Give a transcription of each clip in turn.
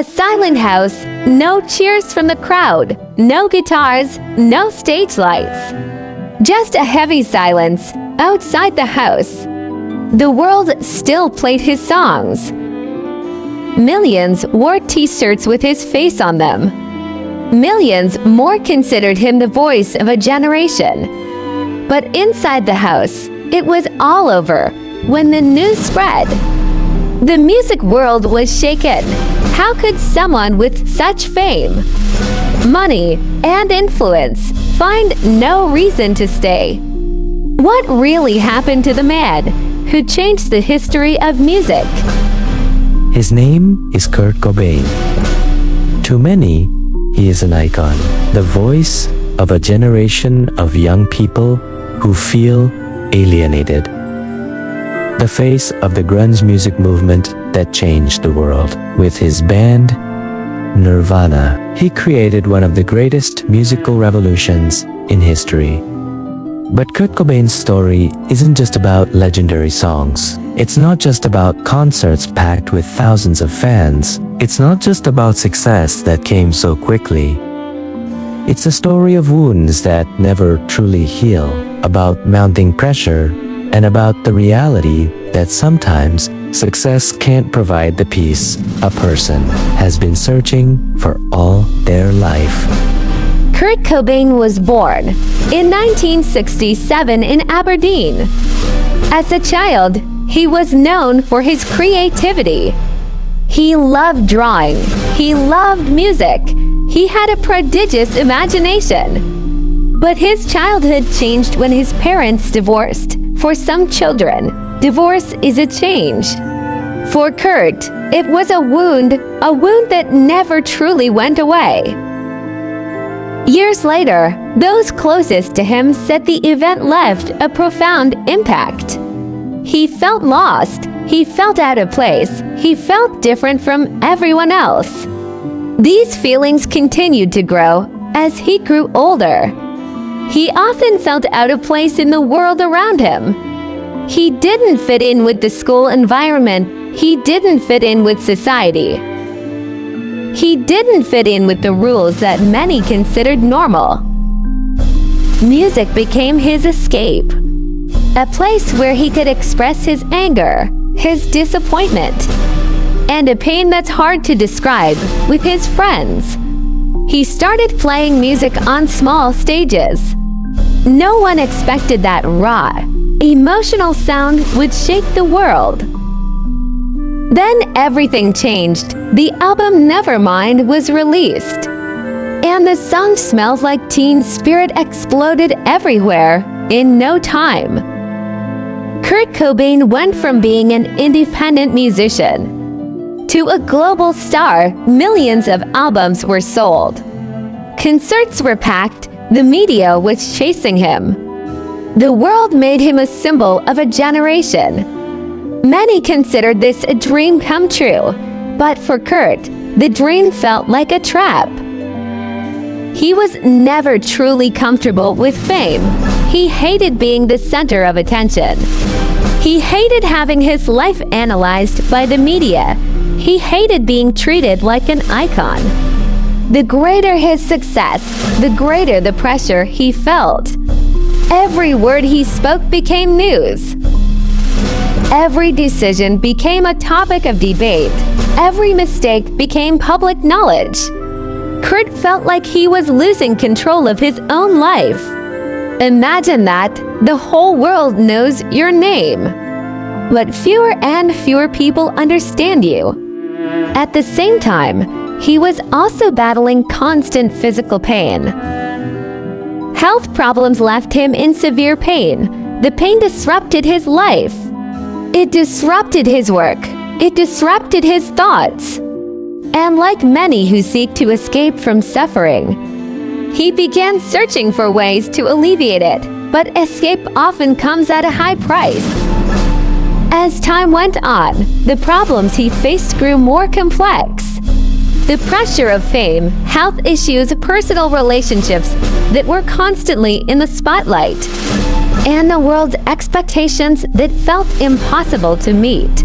A silent house, no cheers from the crowd, no guitars, no stage lights. Just a heavy silence outside the house. The world still played his songs. Millions wore t-shirts with his face on them. Millions more considered him the voice of a generation. But inside the house, it was all over when the news spread. The music world was shaken. How could someone with such fame, money, and influence find no reason to stay? What really happened to the man who changed the history of music? His name is Kurt Cobain. To many, he is an icon, the voice of a generation of young people who feel alienated. The face of the grunge music movement that changed the world. With his band, Nirvana, he created one of the greatest musical revolutions in history. But Kurt Cobain's story isn't just about legendary songs. It's not just about concerts packed with thousands of fans. It's not just about success that came so quickly. It's a story of wounds that never truly heal, about mounting pressure, and about the reality that sometimes success can't provide the peace a person has been searching for all their life. Kurt Cobain was born in 1967 in Aberdeen. As a child, he was known for his creativity. He loved drawing. He loved music. He had a prodigious imagination. But his childhood changed when his parents divorced. For some children, divorce is a change. For Kurt, it was a wound that never truly went away. Years later, those closest to him said the event left a profound impact. He felt lost. He felt out of place. He felt different from everyone else. These feelings continued to grow as he grew older. He often felt out of place in the world around him. He didn't fit in with the school environment. He didn't fit in with society. He didn't fit in with the rules that many considered normal. Music became his escape, a place where he could express his anger, his disappointment, and a pain that's hard to describe with his friends. He started playing music on small stages. No one expected that raw, emotional sound would shake the world. Then everything changed. The album Nevermind was released, and the song Smells Like Teen Spirit exploded everywhere in no time. Kurt Cobain went from being an independent musician to a global star. Millions of albums were sold. Concerts were packed. The media was chasing him. The world made him a symbol of a generation. Many considered this a dream come true, but for Kurt, the dream felt like a trap. He was never truly comfortable with fame. He hated being the center of attention. He hated having his life analyzed by the media. He hated being treated like an icon. The greater his success, the greater the pressure he felt. Every word he spoke became news. Every decision became a topic of debate. Every mistake became public knowledge. Kurt felt like he was losing control of his own life. Imagine that, the whole world knows your name, but fewer and fewer people understand you. At the same time, he was also battling constant physical pain. Health problems left him in severe pain. The pain disrupted his life. It disrupted his work. It disrupted his thoughts. And like many who seek to escape from suffering, he began searching for ways to alleviate it, but escape often comes at a high price. As time went on, the problems he faced grew more complex. The pressure of fame, health issues, personal relationships that were constantly in the spotlight, and the world's expectations that felt impossible to meet.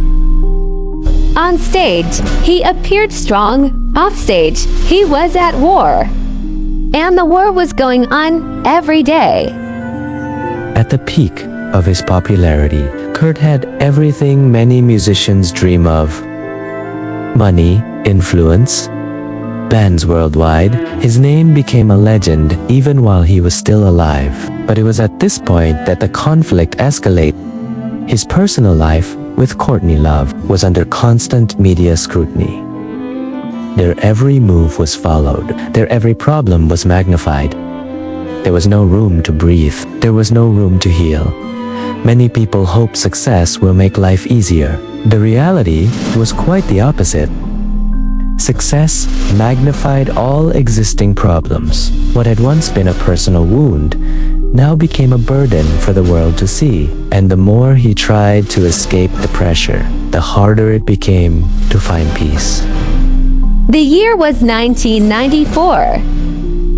On stage, he appeared strong. Off stage, he was at war. And the war was going on every day. At the peak of his popularity, Kurt had everything many musicians dream of: money, influence, bands worldwide. His name became a legend even while he was still alive. But it was at this point that the conflict escalated. His personal life with Courtney Love was under constant media scrutiny. Their every move was followed. Their every problem was magnified. There was no room to breathe. There was no room to heal. Many people hope success will make life easier. The reality was quite the opposite. Success magnified all existing problems. What had once been a personal wound now became a burden for the world to see. And the more he tried to escape the pressure, the harder it became to find peace. The year was 1994.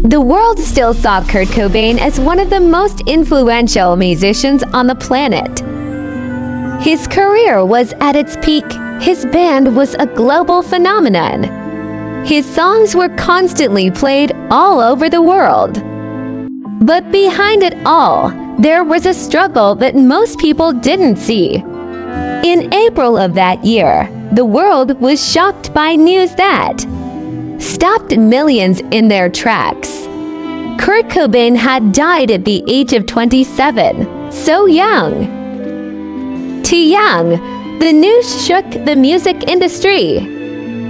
The world still saw Kurt Cobain as one of the most influential musicians on the planet. His career was at its peak. His band was a global phenomenon. His songs were constantly played all over the world. But behind it all, there was a struggle that most people didn't see. In April of that year, the world was shocked by news that stopped millions in their tracks. Kurt Cobain had died at the age of 27, so young. Too young, the news shook the music industry.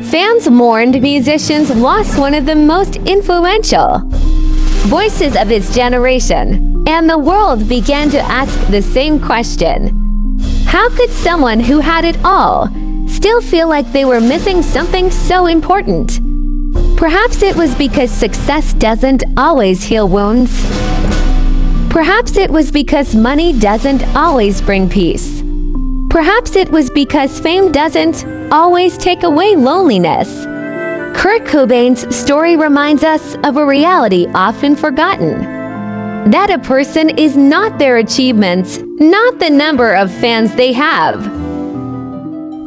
Fans mourned musicians lost one of the most influential voices of his generation, and the world began to ask the same question. How could someone who had it all still feel like they were missing something so important? Perhaps it was because success doesn't always heal wounds. Perhaps it was because money doesn't always bring peace. Perhaps it was because fame doesn't always take away loneliness. Kurt Cobain's story reminds us of a reality often forgotten. That a person is not their achievements, not the number of fans they have,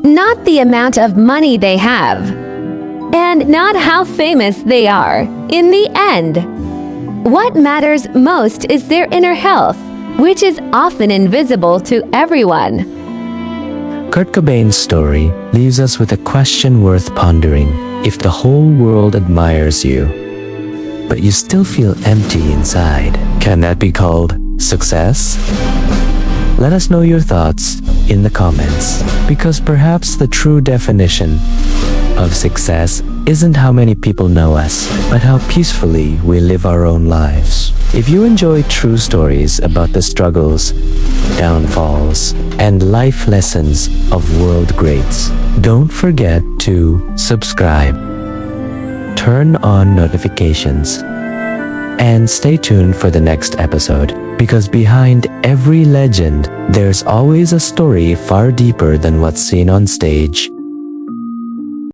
not the amount of money they have, and not how famous they are. In the end, what matters most is their inner health, which is often invisible to everyone. Kurt Cobain's story leaves us with a question worth pondering. If the whole world admires you, but you still feel empty inside, can that be called success? Let us know your thoughts in the comments, because perhaps the true definition of success isn't how many people know us, but how peacefully we live our own lives. If you enjoy true stories about the struggles, downfalls, and life lessons of world greats, don't forget to subscribe, turn on notifications, and stay tuned for the next episode, because behind every legend, there's always a story far deeper than what's seen on stage.